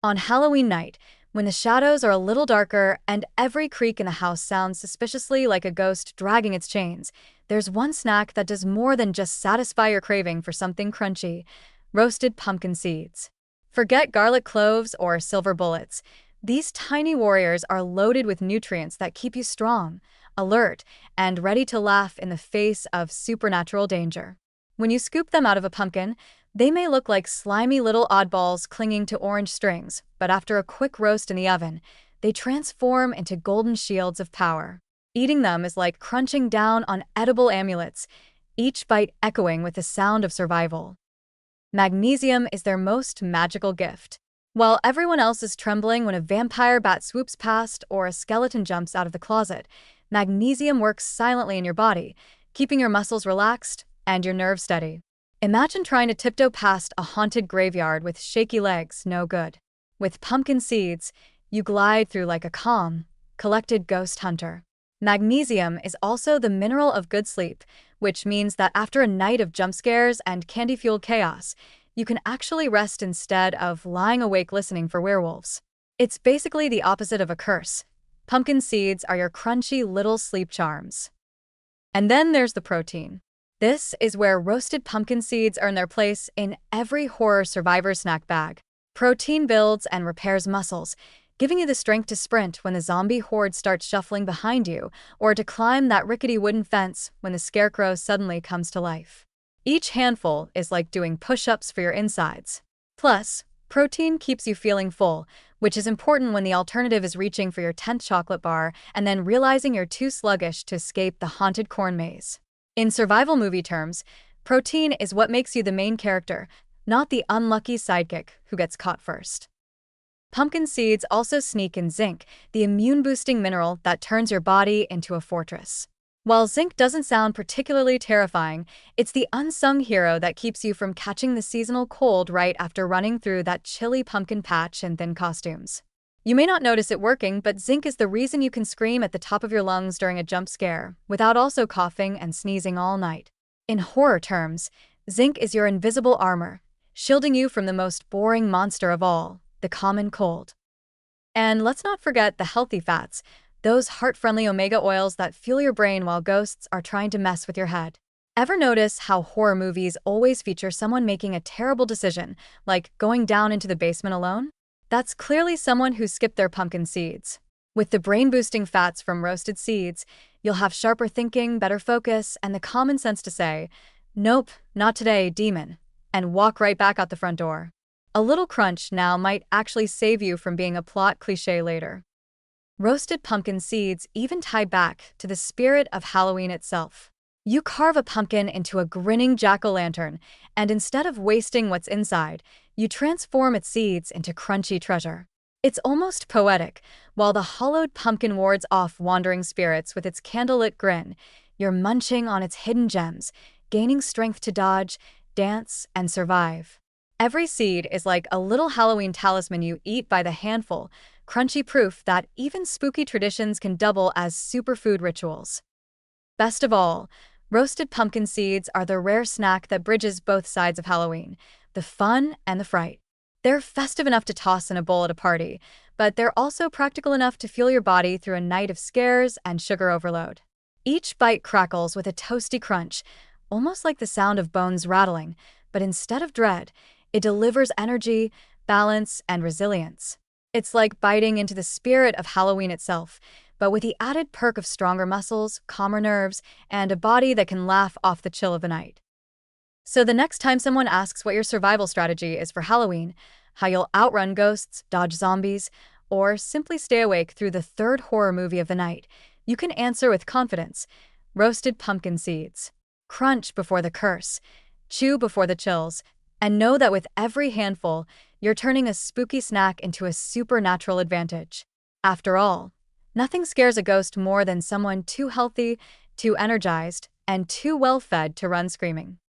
On Halloween night, when the shadows are a little darker and every creak in the house sounds suspiciously like a ghost dragging its chains, there's one snack that does more than just satisfy your craving for something crunchy: roasted pumpkin seeds. Forget garlic cloves or silver bullets. These tiny warriors are loaded with nutrients that keep you strong, alert, and ready to laugh in the face of supernatural danger. When you scoop them out of a pumpkin, they may look like slimy little oddballs clinging to orange strings, but after a quick roast in the oven, they transform into golden shields of power. Eating them is like crunching down on edible amulets, each bite echoing with the sound of survival. Magnesium is their most magical gift. While everyone else is trembling when a vampire bat swoops past or a skeleton jumps out of the closet, magnesium works silently in your body, keeping your muscles relaxed and your nerves steady. Imagine trying to tiptoe past a haunted graveyard with shaky legs, no good. With pumpkin seeds, you glide through like a calm, collected ghost hunter. Magnesium is also the mineral of good sleep, which means that after a night of jump scares and candy-fueled chaos, you can actually rest instead of lying awake listening for werewolves. It's basically the opposite of a curse. Pumpkin seeds are your crunchy little sleep charms. And then there's the protein. This is where roasted pumpkin seeds earn their place in every horror survivor snack bag. Protein builds and repairs muscles, giving you the strength to sprint when the zombie horde starts shuffling behind you, or to climb that rickety wooden fence when the scarecrow suddenly comes to life. Each handful is like doing push-ups for your insides. Plus, protein keeps you feeling full, which is important when the alternative is reaching for your 10th chocolate bar and then realizing you're too sluggish to escape the haunted corn maze. In survival movie terms, protein is what makes you the main character, not the unlucky sidekick who gets caught first. Pumpkin seeds also sneak in zinc, the immune-boosting mineral that turns your body into a fortress. While zinc doesn't sound particularly terrifying, it's the unsung hero that keeps you from catching the seasonal cold right after running through that chilly pumpkin patch in thin costumes. You may not notice it working, but zinc is the reason you can scream at the top of your lungs during a jump scare, without also coughing and sneezing all night. In horror terms, zinc is your invisible armor, shielding you from the most boring monster of all, the common cold. And let's not forget the healthy fats, those heart-friendly omega oils that fuel your brain while ghosts are trying to mess with your head. Ever notice how horror movies always feature someone making a terrible decision, like going down into the basement alone? That's clearly someone who skipped their pumpkin seeds. With the brain-boosting fats from roasted seeds, you'll have sharper thinking, better focus, and the common sense to say, "Nope, not today, demon," and walk right back out the front door. A little crunch now might actually save you from being a plot cliché later. Roasted pumpkin seeds even tie back to the spirit of Halloween itself. You carve a pumpkin into a grinning jack-o'-lantern, and instead of wasting what's inside, you transform its seeds into crunchy treasure. It's almost poetic. While the hollowed pumpkin wards off wandering spirits with its candlelit grin, you're munching on its hidden gems, gaining strength to dodge, dance, and survive. Every seed is like a little Halloween talisman you eat by the handful, crunchy proof that even spooky traditions can double as superfood rituals. Best of all, roasted pumpkin seeds are the rare snack that bridges both sides of Halloween, the fun and the fright. They're festive enough to toss in a bowl at a party, but they're also practical enough to fuel your body through a night of scares and sugar overload. Each bite crackles with a toasty crunch, almost like the sound of bones rattling, but instead of dread, it delivers energy, balance, and resilience. It's like biting into the spirit of Halloween itself, but with the added perk of stronger muscles, calmer nerves, and a body that can laugh off the chill of the night. So the next time someone asks what your survival strategy is for Halloween, how you'll outrun ghosts, dodge zombies, or simply stay awake through the third horror movie of the night, you can answer with confidence: roasted pumpkin seeds. Crunch before the curse, chew before the chills, and know that with every handful, you're turning a spooky snack into a supernatural advantage. After all, nothing scares a ghost more than someone too healthy, too energized, and too well-fed to run screaming.